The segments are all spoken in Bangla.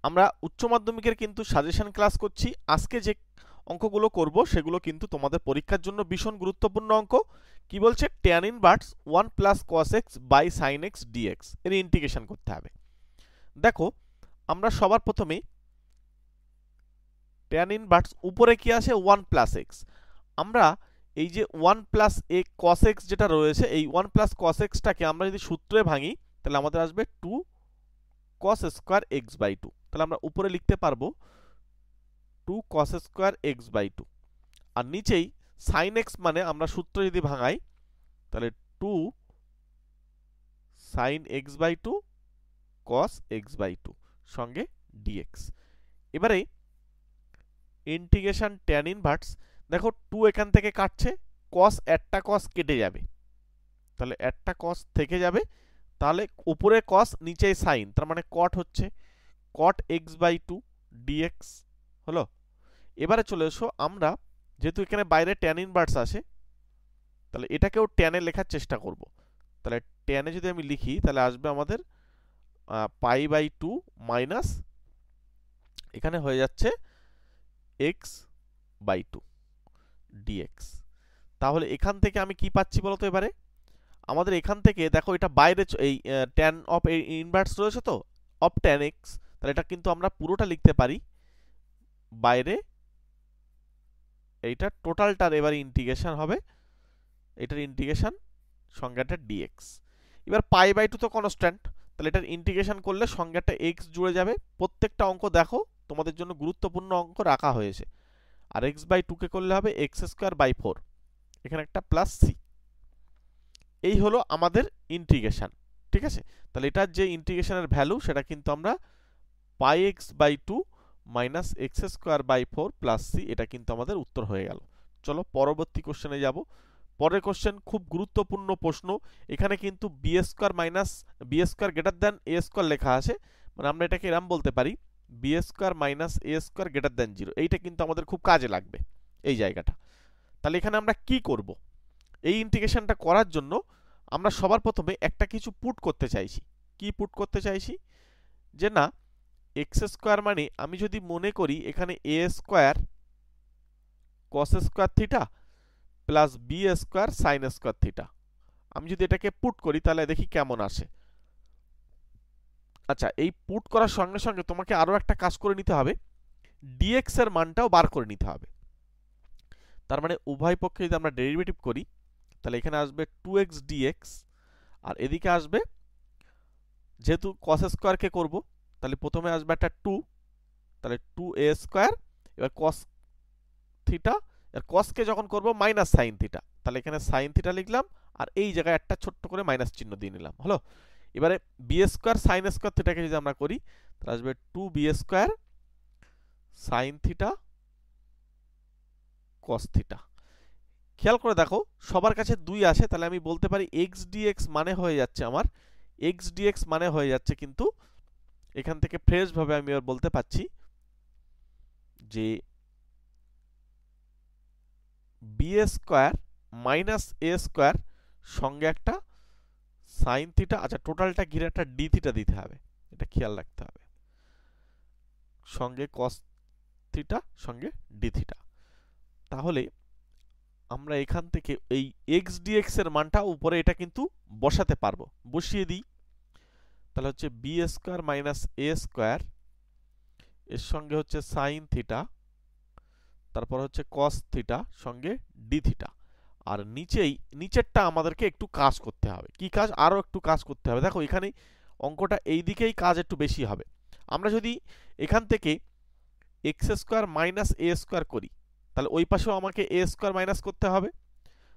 আমরা উচ্চ মাধ্যমিকের কিন্তু সাজেশন ক্লাস করছি। আজকে যে অঙ্কগুলো করব সেগুলো কিন্তু তোমাদের পরীক্ষার জন্য ভীষণ গুরুত্বপূর্ণ অঙ্ক। কি বলছে, tan inverse 1 plus cos x by sin x dx এর ইন্টিগ্রেশন করতে হবে। দেখো আমরা সবার প্রথমে tan ইনভার্স উপরে কি আসে 1 প্লাস x, আমরা এই যে 1 প্লাস a cos x যেটা রয়েছে এই 1 প্লাস cos x টাকে আমরা যদি সূত্রে ভাঙি তাহলে আমাদের আসবে 2 cos স্কয়ার x বাই 2। তাহলে আমরা উপরে লিখতে পারবো 2 cos স্কয়ার x বাই 2, আর নিচেই sin x মানে আমরা সূত্র যদি ভাঙাই তাহলে 2 sin x by 2 cos x by 2 সঙ্গে dx। এবারে ইন্টিগ্রেশন tan ইনভার্স, দেখো 2 এখান থেকে কাটছে, cos একটা cos কেটে যাবে, তাহলে একটা cos থেকে যাবে, তাহলে উপরে cos নিচে sin, তার মানে cot হচ্ছে cot x বাই 2 dx হলো। এবারে চলে এসো, আমরা যেহেতু এখানে বাইরে tan ইনভার্স আসে তাহলে এটাকেও tan এ লেখার চেষ্টা করব। তাহলে tan এ যদি আমি লিখি তাহলে আসবে আমাদের পাই বাই 2 মাইনাস এখানে হয়ে যাচ্ছে x বাই 2 dx। তাহলে এখান থেকে আমি কি পাচ্ছি বলতো, এবারে আমাদের এখান থেকে দেখো এটা বাইরে এই tan অফ ইনভার্স রয়েছে তো অফ tan x, তাহলে এটা কিন্তু আমরা পুরোটা লিখতে পারি বাইরে, এইটা টোটালটার এবারে ইন্টিগ্রেশন হবে, এটার ইন্টিগ্রেশন সংজ্ঞাটা dx। এবার পাই বাই 2 তো কনস্ট্যান্ট, তাহলে এটার ইন্টিগ্রেশন করলে সংজ্ঞাটা x জুড়ে যাবে। প্রত্যেকটা অঙ্ক দেখো তোমাদের জন্য গুরুত্বপূর্ণ অঙ্ক রাখা হয়েছে। আর x বাই 2 কে করলে হবে x স্কয়ার বাই 4, এখানে একটা প্লাস c। এই হলো আমাদের ইন্টিগ্রেশন, ঠিক আছে। তাহলে এটার যে ইন্টিগ্রেশনের ভ্যালু সেটা কিন্তু আমরা পাই x by 2 minus x square by 4 plus c, এটা কিন্তু আমাদের উত্তর হয়ে গেল। চলো পরবর্তী কোশ্চেনে যাব। পরের কোশ্চেন খুব গুরুত্বপূর্ণ প্রশ্ন। এখানে কিন্তু B square minus B square greater than A square লেখা আছে, মানে আমরা এটাকে এরম বলতে পারি বি স্কোয়ার মাইনাস এ স্কোয়ার গ্রেটার দ্যান 0। এইটা কিন্তু আমাদের খুব কাজে লাগবে এই জায়গাটা। তাহলে এখানে আমরা কি করব, এই ইন্টিগ্রেশনটা করার জন্য আমরা সবার প্রথমে একটা কিছু পুট করতে চাইছি। কি পুট করতে চাইছি, যে না এক্স স্কোয়ার মানে আমি যদি মনে করি এখানে A square cos square theta plus B square sine square theta, আমি যদি এটাকে পুট করি তাহলে দেখি কেমন আসে। আচ্ছা, এই পুট করার সঙ্গে সঙ্গে তোমাকে আরো একটা কাজ করে নিতে হবে, ডিএক্স এর মানটাও বার করে নিতে হবে। তার মানে উভয় পক্ষে যদি আমরা ডেরিভেটিভ করি তাহলে এখানে আসবে 2x dx, আর এদিকে আসবে যেহেতু cos স্কয়ারকে করব তাহলে প্রথমে আসবে একটা 2, তাহলে 2a স্কয়ার, এবার cos থিটা, আর cos কে যখন করব মাইনাস sin থিটা, তাহলে এখানে sin থিটা লিখলাম, আর এই জায়গায় একটা ছোট্ট করে মাইনাস চিহ্ন দিয়ে নিলাম, হলো। এবারে b স্কয়ার sin স্কয়ার থিটাকে যদি আমরা করি তাহলে আসবে 2b square sin theta cos theta. খেয়াল করে দেখো সবার কাছে 2 আসে, তাহলে আমি বলতে পারি x dx মানে হয়ে যাচ্ছে আমার x dx মানে হয়ে যাচ্ছে, কিন্তু এখান থেকে ফ্রেশ ভাবে আমি আর বলতে পাচ্ছি যে B square minus A square সঙ্গে একটা সাইন থিটা, আচ্ছা টোটালটা ঘিরে একটা ডি থিটা দিতে হবে, এটা খেয়াল রাখতে হবে, সঙ্গে কস থিটা সঙ্গে ডি থিটা। তাহলে আমরা এখান থেকে এই এক্স ডিএক্স এর মানটা উপরে এটা কিন্তু বসাতে পারবো, বসিয়ে দিই। তাহলে হচ্ছে B square minus A square, এর সঙ্গে হচ্ছে সাইন থিটা, তারপর হচ্ছে কস থিটা সঙ্গে ডি থিটা। আর নিচেরটা আমাদেরকে একটু কাজ করতে হবে। কি কাজ, আরো একটু কাজ করতে হবে। দেখো এখানে অঙ্কটা এই দিকেই কাজ একটু বেশি হবে। আমরা যদি এখান থেকে x square minus A square করি তাহলে ওই পাশেও আমাকে এ স্কয়ার মাইনাস করতে হবে।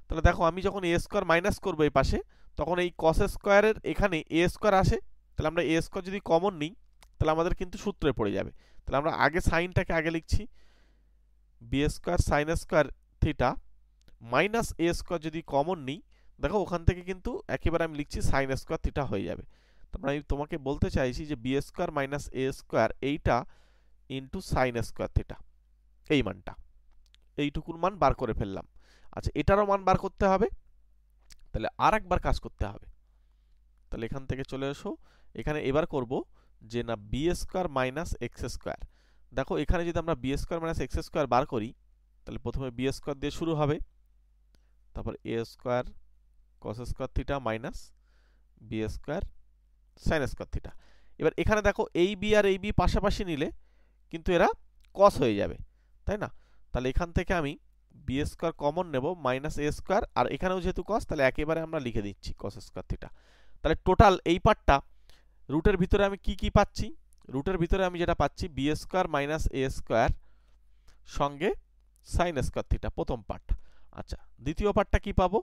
তাহলে দেখো আমি যখন এ স্কয়ার মাইনাস করবো এই পাশে, তখন এই কস স্কয়ারের এখানে এ স্কয়ার আসে, তাহলে আমরা এ স্কয়ার যদি কমন নিই তাহলে আমাদের কিন্তু সূত্রে পড়ে যাবে। তাহলে আমরা আগে সাইনটাকে আগে লিখছি, B square sine square theta minus A square যদি কমন নিই, দেখো ওখান থেকে কিন্তু একেবারে আমি লিখছি সাইন স্কয়ার থিটা হয়ে যাবে। তারপরে আমি তোমাকে বলতে চাইছি যে B square minus A square এইটা ইন্টু সাইন স্কয়ার থিটা, এই মানটা, এইটুকুর মান বার করে ফেললাম। আচ্ছা এটারও মান বার করতে হবে, তাহলে আর একবার কাজ করতে হবে। তাহলে এখান থেকে চলে এসো, এখানে এবার করব যে না B square minus x square. দেখো এখানে যদি আমরা B square minus x square বার করি, তাহলে প্রথমে বি স্কোয়ার দিয়ে শুরু হবে, তারপর A square cos square theta minus B square sine square theta. এবার এখানে দেখো এই বি আর এই বি পাশাপাশি নিলে কিন্তু এরা কস হয়ে যাবে, তাই না? তাহলে এখান থেকে আমি বি স্কোয়ার কমন নেব মাইনাস এ স্কোয়ার, আর এখানেও যেহেতু কস তাহলে একেবারে আমরা লিখে দিচ্ছি কস স্কোয়ার থিটা। তাহলে টোটাল এই পার্টটা রুটের ভিতরে আমি কি কি পাচ্ছি? রুটের ভিতরে আমি যেটা পাচ্ছি বি স্কোয়ার মাইনাস এ স্কোয়ার সঙ্গে সাইন স্কোয়ার থিটা, প্রথম পার্ট। আচ্ছা, দ্বিতীয় পার্টটা কি পাবো?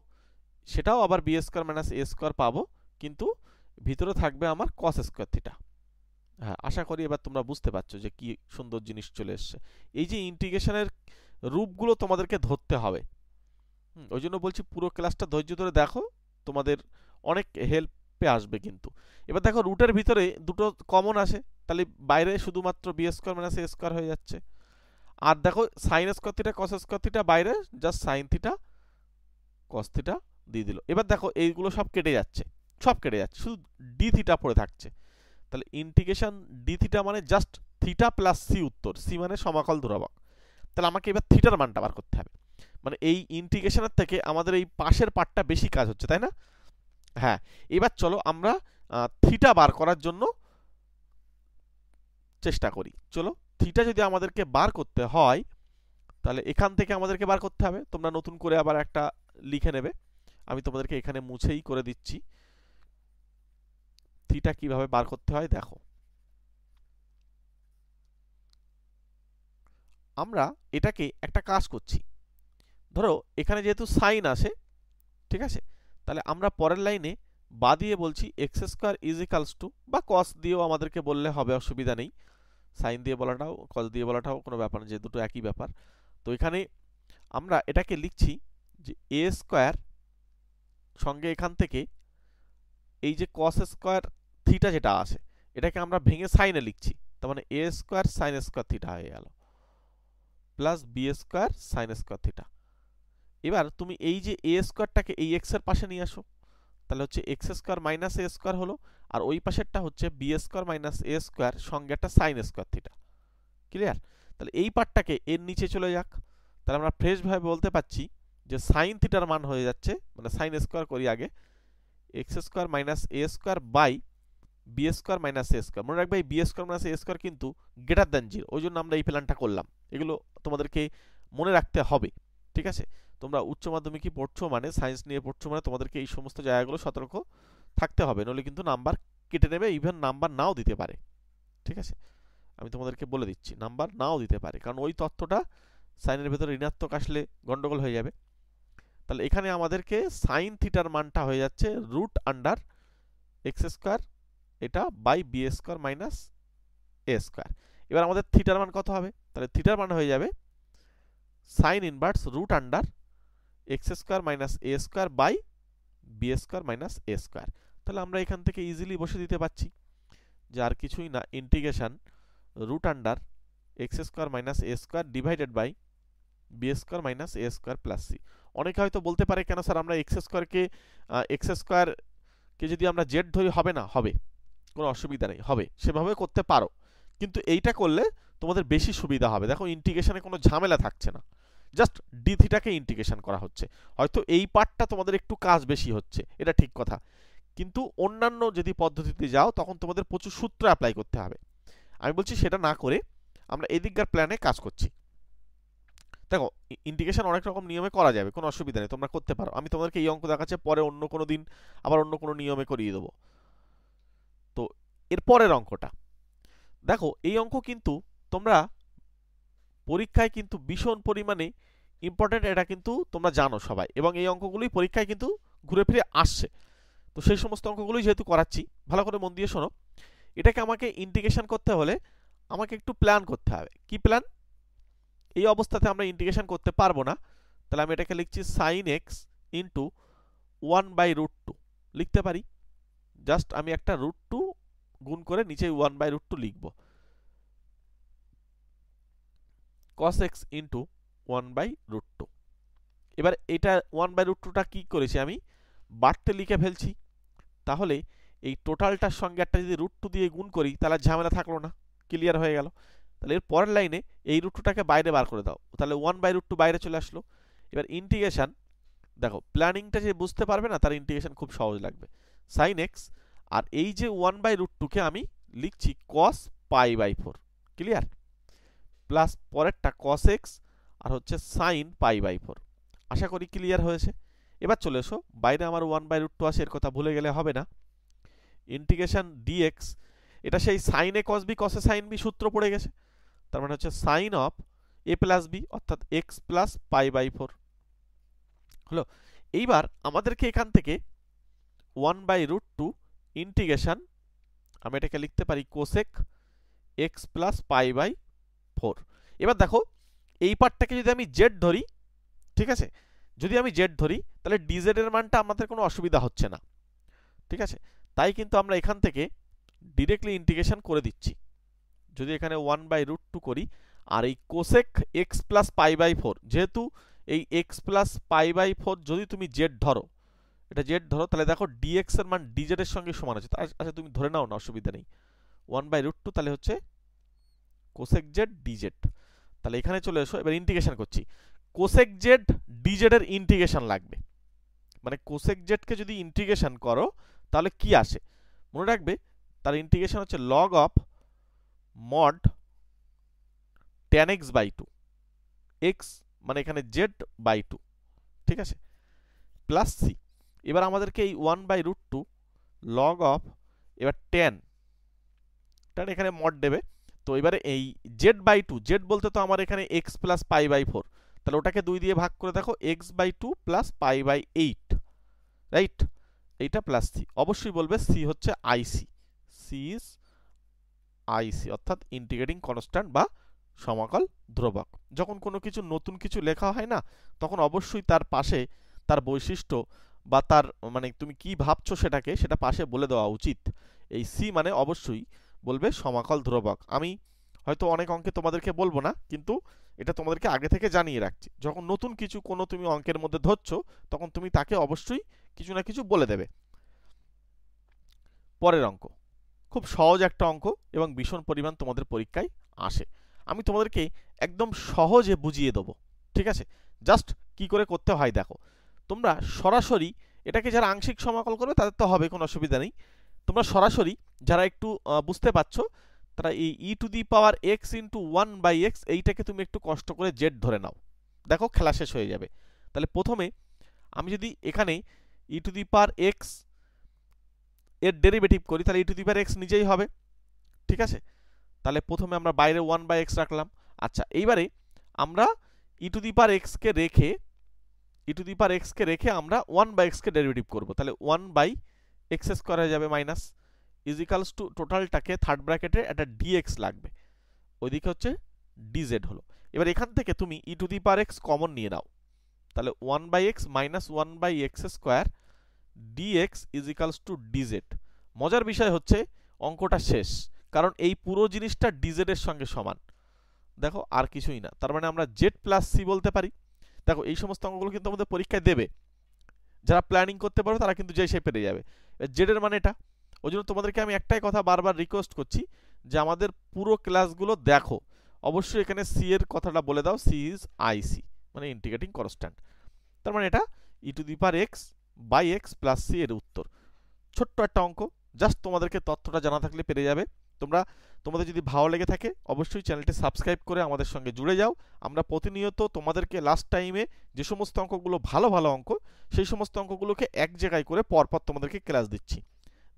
সেটাও আবার বি স্কোয়ার মাইনাস এ স্কোয়ার পাবো, কিন্তু ভিতরে থাকবে আমার কস স্কোয়ার থিটা। হ্যাঁ, আশা করি এবার তোমরা বুঝতে পারছো যে কি সুন্দর জিনিস চলে এসছে। এই যে ইন্টিগ্রেশনের রূপগুলো তোমাদেরকে ধরতে হবে, ওই জন্য বলছি পুরো ক্লাসটা ধৈর্য ধরে দেখো, তোমাদের অনেক হেল্পে আসবে কিন্তু। এবার দেখো রুটের ভিতরে দুটো কমন আসে, তাহলে বাইরে শুধুমাত্র বি স্কোয়ার মাইনাস এ স্কোয়ার হয়ে যাচ্ছে। আর দেখো sine square theta cos square theta বাইরে just sine theta cos theta দিয়ে দিল। এবার দেখো এইগুলো সব কেটে যাচ্ছে, সব কেটে যাচ্ছে, শুধু ডি থিটা পড়ে থাকছে। তাহলে ইন্টিগ্রেশন ডি থিটা মানে জাস্ট থিটা প্লাস সি উত্তর, সি মানে সমাকল ধ্রুবক। তাহলে আমাকে এবার থিটার মানটা বার করতে হবে। মানে এই ইন্টিগ্রেশনের থেকে আমাদের এই পাশের পার্টটা বেশি কাজ হচ্ছে, তাই না? হ্যাঁ, এবার চলো আমরা থিটা বার করার জন্য চেষ্টা করি। চলো, থিটা যদি আমাদেরকে বার করতে হয় তাহলে এখান থেকে আমাদেরকে বার করতে হবে। তোমরা নতুন করে আবার একটা লিখে নেবে, আমি তোমাদেরকে এখানে মুছেই করে দিচ্ছি। থিটা কিভাবে বার করতে হয় দেখো, আমরা এটাকে একটা কাজ করছি। ধরো এখানে যেহেতু সাইন আসে, ঠিক আছে, তাহলে আমরা পরের লাইনে বা দিয়ে বলছি x square is equals two, বা কস দিয়েও আমাদেরকে বললে হবে, অসুবিধা নেই। সাইন দিয়ে বলাটাও কস দিয়ে বলাটাও কোনো ব্যাপার না, যে দুটো একই ব্যাপার। তো এখানে আমরা এটাকে লিখছি যে এ স্কোয়ার সঙ্গে এখান থেকে এই যে কস স্কোয়ার থিটা যেটা আসে এটাকে আমরা ভেঙে সাইনে লিখছি, তার মানে a square sine square theta হয়ে গেল plus B square sine square theta. এবার তুমি এই যে এ স্কোয়ারটাকে এই এক্স এর পাশে নিয়ে আসো, তাহলে হচ্ছে এক্স স্কোয়ার মাইনাস এ স্কোয়ার হলো, আর ওই পাশেরটা হচ্ছে বি স্কোয়ার মাইনাস এ স্কোয়ার সঙ্গে একটা সাইন স্কোয়ার থিটা। ক্লিয়ার? তাহলে এই পার্টটাকে এর নিচে চলে যাক, তাহলে আমরা ফ্রেশভাবে বলতে পারছি যে সাইন থিটার মান হয়ে যাচ্ছে, মানে সাইন স্কোয়ার করি আগে, x square minus A square by b square minus A square. মনে রাখবে এই বি স্কোয়ার মাইনাস এ স্কোয়ার কিন্তু গ্রেটার দ্যান জিরো, ওই জন্য আমরা এই প্ল্যানটা করলাম। এগুলো তোমাদেরকে মনে রাখতে হবে, ঠিক আছে? তোমরা উচ্চ মাধ্যমিকই পড়ছো মানে, সায়েন্স নিয়ে পড়ছো মানে তোমাদেরকে এই সমস্ত জায়গাগুলো সতর্ক থাকতে হবে, নইলে কিন্তু নাম্বার কেটে নেবে, ইভেন নাম্বার নাও দিতে পারে। ঠিক আছে, আমি তোমাদেরকে বলে দিচ্ছি নাম্বার নাও দিতে পারে, কারণ ওই তথ্যটা সাইনের ভেতরে ঋণাত্মক আসলে গন্ডগোল হয়ে যাবে। তাহলে এখানে আমাদেরকে সাইন থিটার মানটা হয়ে যাচ্ছে রুট আন্ডার এক্স স্কোয়ার এটা by b square minus A square. এবার আমাদের থিটার মান কত হবে? তাহলে থিটার মান হয়ে যাবে sine inverse root under x square minus A square by b square minus A square. তাহলে আমরা এখান থেকে ইজিলি বসে দিতে পারছি যে আর কিছুই না, integration root under x square minus A square divided by b square minus A square plus c. অনেকে হয়তো বলতে পারে কেন স্যার আমরা এক্স স্কোয়ারকে যদি আমরা জেড ধরি হবে না? হবে, কোনো অসুবিধা নেই, হবে, সেভাবে করতে পারো, কিন্তু এইটা করলে তোমাদের বেশি সুবিধা হবে। দেখো ইন্টিগ্রেশনে কোনো ঝামেলা থাকছে না, জাস্ট ডি থিটাকে ইন্টিগ্রেশন করা হচ্ছে। হয়তো এই পার্টটা তোমাদের একটু কাজ বেশি হচ্ছে, এটা ঠিক কথা, কিন্তু অন্যান্য যদি পদ্ধতিতে যাও তখন তোমাদের প্রচুর সূত্র অ্যাপ্লাই করতে হবে। আমি বলছি সেটা না করে আমরা এদিককার প্ল্যানে কাজ করছি। দেখো ইন্টিগ্রেশন অনেক রকম নিয়মে করা যাবে, কোনো অসুবিধা নেই, তোমরা করতে পারো। আমি তোমাদেরকে এই অঙ্ক দেখাচ্ছি, পরে অন্য কোনো দিন আবার অন্য কোনো নিয়মে করিয়ে দেবো। তো এর পরের অঙ্কটা দেখো, এই অঙ্ক কিন্তু তোমরা পরীক্ষায় কিন্তু ভীষণ পরিমাণে ইম্পর্টেন্ট, এটা কিন্তু তোমরা জানো সবাই, এবং এই অঙ্কগুলোই পরীক্ষায় কিন্তু ঘুরে ফিরে আসছে। তো সেই সমস্ত অঙ্কগুলোই যেহেতু করাচ্ছি, ভালো করে মন দিয়ে শোনো। এটাকে আমাকে ইন্টিগ্রেশন করতে হলে আমাকে একটু প্ল্যান করতে হবে। কি প্ল্যান? এই অবস্থাতে আমরা ইন্টিগ্রেশন করতে পারবো না, তাহলে আমি এটাকে লিখছি সাইন এক্স ইন্টু 1/√2 লিখতে পারি। জাস্ট আমি একটা √2 গুণ করে নিচে 1/√2 লিখব, cos x ইন্টু 1/√2। এবার এটা 1/√2টা কি করেছি আমি বাড়তে লিখে ফেলছি, তাহলে এই টোটালটার সঙ্গে একটা যদি √2 দিয়ে গুণ করি তাহলে ঝামেলা থাকলো না, ক্লিয়ার হয়ে গেল। তাহলে এর পরের লাইনে এই √2টাকে বাইরে বার করে দাও, তাহলে 1/√2 বাইরে চলে আসলো। এবার ইন্টিগ্রেশন দেখো, প্ল্যানিংটা যে বুঝতে পারবে না তার ইন্টিগ্রেশন খুব সহজ লাগবে। sin x আর এই যে 1/√2 কে আমি লিখছি cos π/4, ক্লিয়ার, প্লাস পরেরটা cos x আর হচ্ছে sin π/4। আশা করি ক্লিয়ার হয়েছে। এবার চলে এসো, বাইরে আমার 1/√2 আসে, এর কথা ভুলে গেলে হবে না। ইন্টিগ্রেশন dx, এটা সেই sin a cos b cos a sin b সূত্র পড়ে গেছে, তার মানে হচ্ছে sin of a plus b অর্থাৎ x প্লাস π/4 হলো। এইবার আমাদেরকে এখান থেকে 1/√2 ইন্টিগ্রেশন, আমি এটাকে লিখতে পারি কোসেক x প্লাস π/4। এবার দেখো, এই পার্টটাকে যদি আমি z ধরি, ঠিক আছে, যদি আমি z ধরি তাহলে dz এর মানটা আমাদের কোনো অসুবিধা হচ্ছে না, ঠিক আছে। তাই কিন্তু আমরা এখান থেকে ডিরেক্টলি ইন্টিগ্রেশন করে দিচ্ছি। যদি এখানে 1/√2 করি আর এই কোসেক x প্লাস π/4, যেহেতু এই x প্লাস π/4 যদি তুমি z ধরো, এটা z ধরো, তাহলে দেখো dx এর মান dz এর সঙ্গে সমান আছে। আচ্ছা তুমি ধরে নাও না, অসুবিধা নেই। 1/√2 তাহলে হচ্ছে কোসেক z dz। তাহলে এখানে চলে এসো, এবার ইন্টিগ্রেশন করছি। কোসেক z dz এর ইন্টিগ্রেশন লাগবে, মানে কোসেক z কে যদি ইন্টিগ্রেশন করো তাহলে কি আসে মনে রাখবে, তার ইন্টিগ্রেশন হচ্ছে log of mod tan x/2, x মানে এখানে z/2, ঠিক আছে, প্লাস c। এবার আমাদেরকে এই 1/√2 log অফ, এবার tan এখানে mod দেবে, তো এবারে এই z/2, z বলতে তো আমার এখানে x প্লাস π/4, তাহলে ওটাকে 2 দিয়ে ভাগ করে দেখো x/2 প্লাস π/8, রাইট, এইটা প্লাস c। অবশ্যই বলবে c হচ্ছে IC, c ইজ IC অর্থাৎ ইন্টিগ্রেটিং কনস্ট্যান্ট বা সমাকল ধ্রুবক। যখন কোনো কিছু নতুন কিছু লেখা হয় না, তখন অবশ্যই তার পাশে তার বৈশিষ্ট্য বা তার মানে তুমি কি ভাবছো সেটা পাশে বলে দেওয়া উচিত। এই c মানে অবশ্যই বলবে সমাকল ধ্রুবক। আমি হয়তো অনেক অঙ্কে তোমাদেরকে বলবো না, কিন্তু এটা তোমাদেরকে আগে থেকে জানিয়ে রাখছি, যখন নতুন কিছু কোনো তুমি অঙ্কের মধ্যে ধরছো তখন তুমি তাকে অবশ্যই কিছু না কিছু বলে দেবে। পরের অঙ্ক খুব সহজ একটা অঙ্ক এবং ভীষণ পরিমাণ তোমাদের পরীক্ষায় আসে। আমি তোমাদেরকে একদম সহজে বুঝিয়ে দেবো, ঠিক আছে। জাস্ট কি করে করতে হয় দেখো, তোমরা সরাসরি এটাকে যারা আংশিক সমাকল করবে তাদের তো হবে, কোনো অসুবিধা নেই। তোমরা সরাসরি যারা একটু বুঝতে পারছো তারা এই e⁴x * 1/x এইটাকে তুমি একটু কষ্ট করে z ধরে নাও, দেখো খেলা শেষ হয়ে যাবে। তাহলে প্রথমে আমি যদি এখানে e⁴x এর ডেরিভেটিভ করি তাহলে e⁴x নিজেই হবে, ঠিক আছে। তাহলে প্রথমে আমরা বাইরে 1/x রাখলাম। আচ্ছা, এইবারে আমরা e⁴x কে রেখে আমরা 1/x কে ডেরিভেটিভ করব, তাহলে 1/x² হয়ে যাবে মাইনাস ইজ ইকুয়ালস টু টোটালটাকে থার্ড ব্র্যাকেটে একটা dx লাগবে, ওইদিকে হচ্ছে dz হলো। এবার এখান থেকে তুমি e⁴x কমন নিয়ে নাও, তাহলে 1/x minus 1/x² dx is equals two dz। মজার বিষয় হচ্ছে অঙ্কটা শেষ, কারণ এই পুরো জিনিসটা dz এর সঙ্গে সমান, দেখো আর কিছুই না। তার মানে আমরা z প্লাস c বলতে পারি। দেখো এই সমস্ত অঙ্কগুলো কিন্তু আমাদের পরীক্ষায় দেবে, যারা প্ল্যানিং করতে পারো তারা কিন্তু যেই সে পেরে যাবে। z এর মানে এটা, ওই জন্য তোমাদেরকে আমি একটাই কথা বারবার রিকোয়েস্ট করছি যে আমাদের পুরো ক্লাসগুলো দেখো, অবশ্যই এখানে c এর কথাটা বলে দাও, c ইজ IC মানে ইন্টিগ্রেটিং কনস্ট্যান্ট। তার মানে এটা e⁴x/x প্লাস c এর উত্তর। ছোট্ট একটা অঙ্ক, জাস্ট তোমাদেরকে তথ্যটা জানা থাকলে পেরে যাবে। তোমাদের যদি ভালো লেগে থাকে অবশ্যই চ্যানেলটি সাবস্ক্রাইব করে আমাদের সঙ্গে জুড়ে যাও। আমরা প্রতিনিয়ত তোমাদেরকে লাস্ট টাইমে যে সমস্ত অঙ্কগুলো ভালো অঙ্ক, সেই সমস্ত অঙ্কগুলোকে এক জায়গায় করে পরপর তোমাদেরকে ক্লাস দিচ্ছি।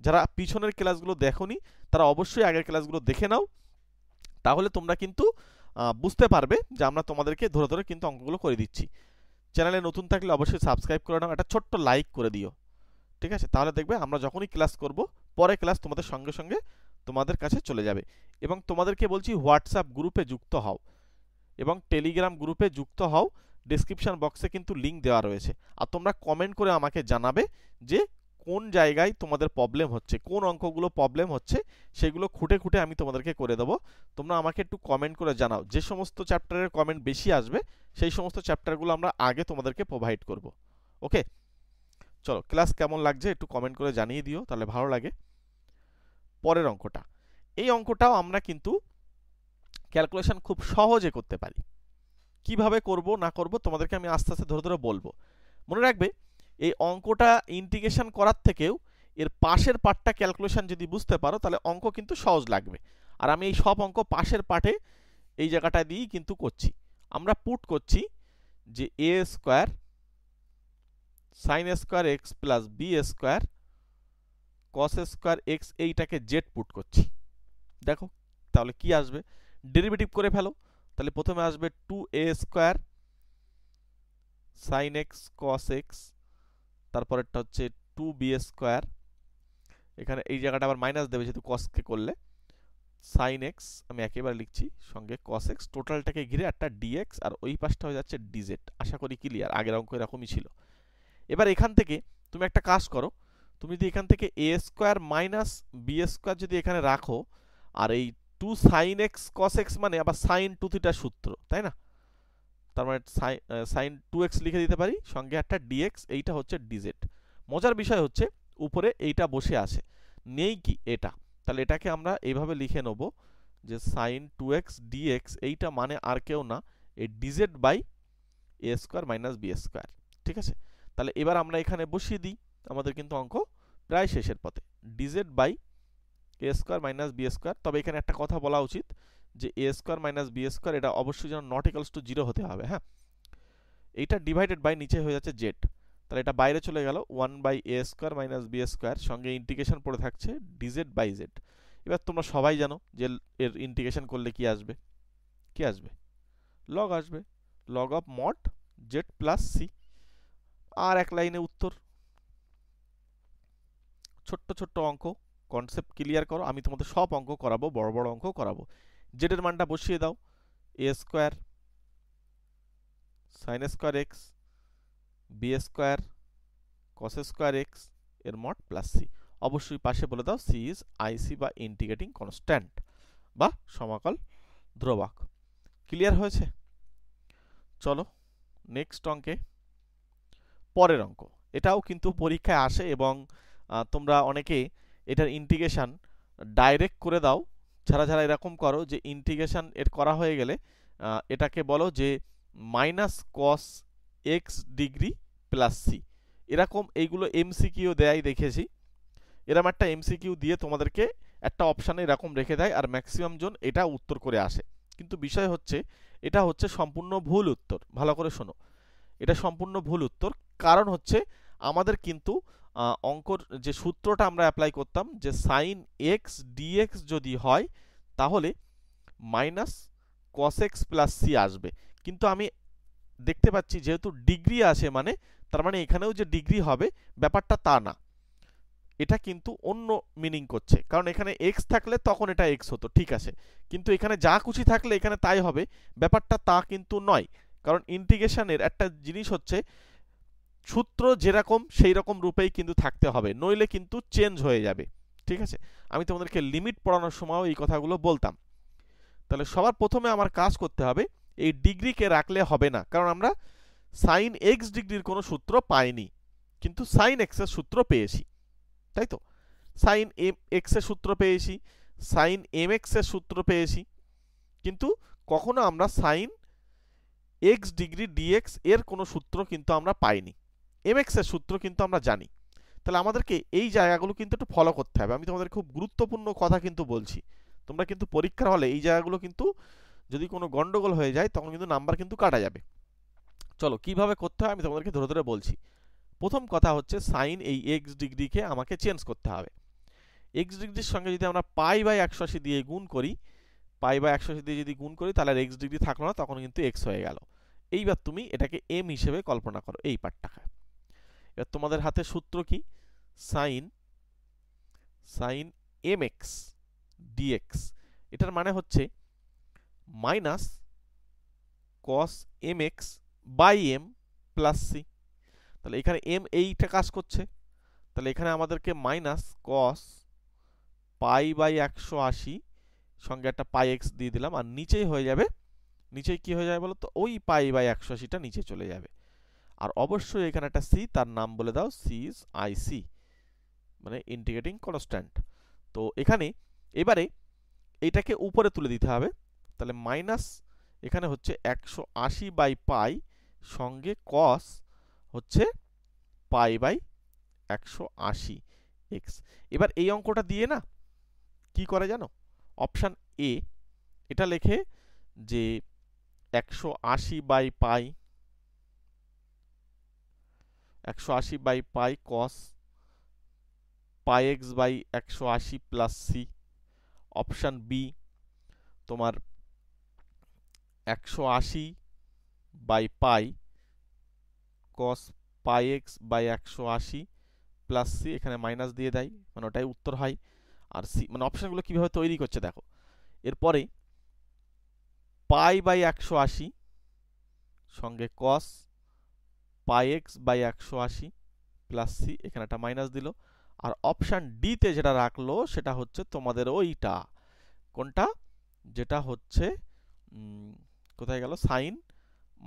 যারা পিছনের ক্লাসগুলো দেখোনি তারা অবশ্যই আগের ক্লাসগুলো দেখে নাও, তাহলে তোমরা কিন্তু বুঝতে পারবে যে আমরা তোমাদেরকে ধরে ধরে কিন্তু অঙ্কগুলো করে দিচ্ছি। চ্যানেলে নতুন থাকলে অবশ্যই সাবস্ক্রাইব করে নাও, একটা ছোট্ট লাইক করে দিও, ঠিক আছে। তাহলে দেখবে আমরা যখনই ক্লাস করব পরে ক্লাস তোমাদের সঙ্গে সঙ্গে তোমাদের কাছে চলে যাবে। এবং তোমাদেরকে বলছি হোয়াটসঅ্যাপ গ্রুপে যুক্ত হও এবং টেলিগ্রাম গ্রুপে যুক্ত হও, ডেসক্রিপশন বক্সে কিন্তু লিঙ্ক দেওয়া রয়েছে। আর তোমরা কমেন্ট করে আমাকে জানাবে যে কোন জায়গায় তোমাদের প্রবলেম হচ্ছে, কোন অঙ্কগুলো প্রবলেম হচ্ছে, সেগুলো খুঁটে আমি তোমাদেরকে করে দেবো। তোমরা আমাকে একটু কমেন্ট করে জানাও, যে সমস্ত চ্যাপ্টারের কমেন্ট বেশি আসবে সেই সমস্ত চ্যাপ্টারগুলো আমরা আগে তোমাদেরকে প্রোভাইড করব। ওকে, চলো ক্লাস কেমন লাগছে একটু কমেন্ট করে জানিয়ে দিও, তাহলে ভালো লাগে। পরের অঙ্কটা, এই অঙ্কটাও আমরা কিন্তু ক্যালকুলেশন খুব সহজে করতে পারি। কিভাবে করব না করব তোমাদেরকে আমি আস্তে আস্তে ধরে ধরে বলবো। মনে রাখবে এই অঙ্কটা ইন্টিগ্রেশন করার থেকেও এর পাশের পার্টটা ক্যালকুলেশন যদি বুঝতে পারো তাহলে অঙ্ক কিন্তু সহজ লাগবে। আর আমি এই সব অঙ্ক পাশের পার্টে এই জায়গাটা দিয়েই কিন্তু করছি। আমরা পুট করছি যে A square sine square X plus B square cos square X, এইটাকে জেড পুট করছি। দেখো তাহলে কি আসবে, ডেরিভেটিভ করে ফেলো। তাহলে প্রথমে আসবে 2a square sine x cos x, তারপরেরটা হচ্ছে 2b স্কোয়ার, এখানে এই জায়গাটা আবার মাইনাস দেবে যেহেতু কসকে করলে, সাইন এক্স আমি একেবারে লিখছি সঙ্গে কস এক্স, টোটালটাকে ঘিরে একটা ডিএক্স আর ওই পাশটা হয়ে যাচ্ছে ডিজেড। আশা করি ক্লিয়ার, আগের অঙ্ক এরকমই ছিল। এবার এখান থেকে তুমি একটা কাজ করো, তুমি যদি এখান থেকে এ স্কোয়ার মাইনাস বি স্কোয়ার যদি এখানে রাখো, আর এই 2 সাইন এক্স কস এক্স মানে আবার সাইন 2 থিটার সূত্র, তাই না? তার মানে সাইন 2x লিখে দিতে পারি, সঙ্গে একটা dx, এইটা হচ্ছে dz। মজার বিষয় হচ্ছে উপরে এইটা বসে আছে, নেই কি এটা, তাহলে এটাকে আমরা এইভাবে লিখে নেব যে সাইন 2x dx, এইটা মানে আর কেউ না এই dz by a square minus B square. ঠিক আছে, তাহলে এবার আমরা এখানে বসিয়ে দিই, আমাদের কিন্তু অঙ্ক প্রায় শেষের পথে। dz by a square minus B square. তবে এখানে একটা কথা বলা উচিত যে a square minus B square এটা অবশ্যই যেন নট ইকুয়ালস টু 0 হতে হবে। হ্যাঁ, এইটা ডিভাইডেড বাই নিচে হয়ে যাচ্ছে জেড, তাহলে এটা বাইরে চলে গেল 1 by a square minus B square, সঙ্গে ইন্টিগ্রেশন পড়ে থাকছে dz বাই জেড। এবার তোমরা সবাই জানো যে এর ইন্টিগ্রেশন করলে কি আসবে, কি আসবে, লগ আসবে, log of mod Z plus C. আর এক লাইনে উত্তর। ছোট্ট ছোট্ট অঙ্ক, কনসেপ্ট ক্লিয়ার করো, আমি তোমাদের সব অঙ্ক করাবো, বড় বড় অঙ্ক করাবো। জেড এর মানটা বসিয়ে দাও, A square sine square X B square cos square X এর মড প্লাস সি। অবশ্যই পাশে বলে দাও সি ইজ আইসি বা ইন্টিগ্রেটিং কনস্ট্যান্ট বা সমাকল ধ্রুবক। ক্লিয়ার হয়েছে? চলো নেক্সট অঙ্কে, পরের অঙ্ক। এটাও কিন্তু পরীক্ষায় আসে এবং তোমরা অনেকে এটার ইন্টিগ্রেশন ডাইরেক্ট করে দাও। যারা যারা এরকম করো যে ইন্টিগ্রেশন এর করা হয়ে গেলে এটাকে বলো যে minus cos x degree plus c, এরকম এইগুলো এমসিকিউ দেয় দেখেছি। এরকম একটা এমসিকিউ দিয়ে তোমাদেরকে একটা অপশানে এরকম রেখে দেয় আর ম্যাক্সিমাম জন এটা উত্তর করে আসে। কিন্তু বিষয় হচ্ছে এটা হচ্ছে সম্পূর্ণ ভুল উত্তর। ভালো করে শোনো, এটা সম্পূর্ণ ভুল উত্তর। কারণ হচ্ছে আমাদের কিন্তু অঙ্কর যে সূত্রটা আমরা অ্যাপ্লাই করতাম যে সাইন এক্স ডিএক্স যদি হয় তাহলে minus cos x plus c আসবে, কিন্তু আমি দেখতে পাচ্ছি যেহেতু ডিগ্রি আছে মানে তার মানে এখানেও যে ডিগ্রি হবে ব্যাপারটা তা না, এটা কিন্তু অন্য মিনিং করছে। কারণ এখানে এক্স থাকলে তখন এটা এক্স হতো, ঠিক আছে, কিন্তু এখানে যা খুশি থাকলে এখানে তাই হবে, ব্যাপারটা তা কিন্তু নয়। কারণ ইন্টিগ্রেশনের একটা জিনিস হচ্ছে সূত্র যেরকম সেই রকম রূপেই কিন্তু থাকতে হবে, নইলে কিন্তু চেঞ্জ হয়ে যাবে। ঠিক আছে, আমি তোমাদেরকে লিমিট পড়ানোর সময়ও এই কথাগুলো বলতাম। তাহলে সবার প্রথমে আমার কাজ করতে হবে, এই ডিগ্রিকে রাখলে হবে না, কারণ আমরা সাইন এক্স ডিগ্রির কোনো সূত্র পাইনি, কিন্তু সাইন এক্সের সূত্র পেয়েছি, তাই তো? সাইন এম এক্সের সূত্র পেয়েছি, সাইন এম এক্সের সূত্র পেয়েছি, কিন্তু কখনো আমরা সাইন এক্স ডিগ্রি ডিএক্স এর কোনো সূত্র কিন্তু আমরা পাইনি। এম এক্সের সূত্র কিন্তু আমরা জানি। তাহলে আমাদেরকে এই জায়গাগুলো কিন্তু একটু ফলো করতে হবে। আমি তোমাদের খুব গুরুত্বপূর্ণ কথা কিন্তু বলছি, তোমরা কিন্তু পরীক্ষার হলে এই জায়গাগুলো কিন্তু যদি কোনো গন্ডগোল হয়ে যায় তখন কিন্তু নাম্বার কিন্তু কাটা যাবে। চলো কিভাবে করতে হয় আমি তোমাদেরকে ধরে ধরে বলছি। প্রথম কথা হচ্ছে সাইন এই এক্স ডিগ্রিকে আমাকে চেঞ্জ করতে হবে। এক্স ডিগ্রির সঙ্গে যদি আমরা পাই বাই 180 দিয়ে গুণ করি, পাই বাই 180 দিয়ে যদি গুণ করি তাহলে এক্স ডিগ্রি থাকলো না, তখন কিন্তু এক্স হয়ে গেল। এইবার তুমি এটাকে এম হিসেবে কল্পনা করো, এই পার্টটাকে। এবার তোমাদের হাতে সূত্র কি, sine sine m x dx, এটার মানে হচ্ছে minus cos m x by m plus c. তাহলে এখানে এম এইটা কাজ করছে, তাহলে এখানে আমাদেরকে মাইনাস কস পাই বাই 180 সঙ্গে একটা পাই এক্স দিয়ে দিলাম, আর নিচেই হয়ে যাবে, নিচেই কি হয়ে যাবে বলো তো, ওই পাই বাই 180টা নিচে চলে যাবে। আর অবশ্যই এখানে একটা সি, তার নাম বলে দাও, সি ইজ আইসি মানে ইন্টিগ্রেটিং কনস্ট্যান্ট। তো এখানে এবারে এইটাকে উপরে তুলে দিতে হবে, তাহলে মাইনাস এখানে হচ্ছে 180/পাই সঙ্গে কস হচ্ছে পাই বাই 180 এক্স। এবার এই অঙ্কটা দিয়ে না কি করে জানো, অপশান এ এটা লেখে যে 180/পাই 180/পাই cos pi X by 180 plus C. Option B তোমার 180/পাই cos pi X by 180 plus C, এখানে মাইনাস দিয়ে দেয়, মানে ওটাই উত্তর হয়। আর সি মানে অপশানগুলো কীভাবে তৈরি করছে দেখো, এরপরে পাই বাই 180 সঙ্গে কস pi X by 180 plus C, এখানে একটা মাইনাস দিল। আর অপশান ডিতে যেটা রাখলো সেটা হচ্ছে তোমাদের ওইটা, কোনটা, যেটা হচ্ছে কোথায় গেল, সাইন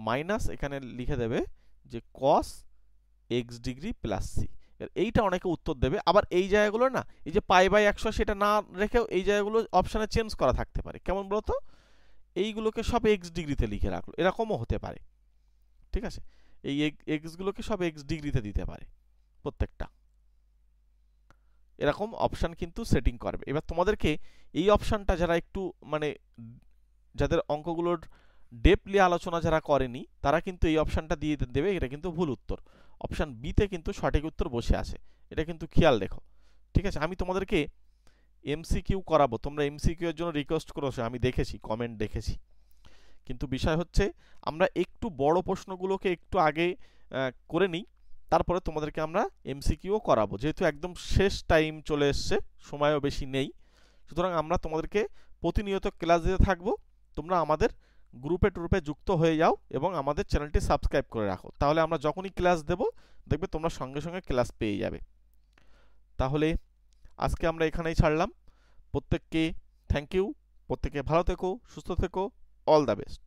মাইনাস এখানে লিখে দেবে যে কস এক্স ডিগ্রি প্লাস সি। এইটা অনেকে উত্তর দেবে, আবার এই জায়গাগুলো না, এই যে পাই বাই 180 এটা না রেখেও এই জায়গাগুলো অপশানে চেঞ্জ করা থাকতে পারে, কেমন বলতো, এইগুলোকে সব এক্স ডিগ্রিতে লিখে রাখলো, এরকমও হতে পারে। ঠিক আছে, এই এক্সগুলোকে সব এক্স ডিগ্রিতে দিতে পারে প্রত্যেকটা, এরকম অপশান কিন্তু সেটিং করবে। এবার তোমাদেরকে এই অপশানটা যারা একটু মানে যাদের অঙ্কগুলোর ডেপলি আলোচনা যারা করেনি তারা কিন্তু এই অপশানটা দিয়ে দেবে, এটা কিন্তু ভুল উত্তর। অপশান বিতে কিন্তু সঠিক উত্তর বসে আছে, এটা কিন্তু খেয়াল রেখো। ঠিক আছে, আমি তোমাদেরকে এমসিকিউ করাবো, তোমরা এমসিকিউ এর জন্য রিকোয়েস্ট করেছো, আমি দেখেছি, কমেন্ট দেখেছি, কিন্তু বিষয় হচ্ছে আমরা একটু বড় প্রশ্নগুলোকে একটু আগে করে নিই, তারপরে তোমাদেরকে আমরা এমসিকিউ করাবো, যেহেতু একদম শেষ টাইম চলে এসছে, সময়ও বেশি নেই। সুতরাং আমরা তোমাদেরকে প্রতিনিয়ত ক্লাস দিতে থাকবো, তোমরা আমাদের গ্রুপে ট্রুপে যুক্ত হয়ে যাও এবং আমাদের চ্যানেলটি সাবস্ক্রাইব করে রাখো, তাহলে আমরা যখনই ক্লাস দেব দেখবে তোমরা সঙ্গে সঙ্গে ক্লাস পেয়ে যাবে। তাহলে আজকে আমরা এখানেই ছাড়লাম, প্রত্যেককে থ্যাংক ইউ, প্রত্যেকে ভালো থেকো, সুস্থ থেকো, অল দ্য বেস্ট।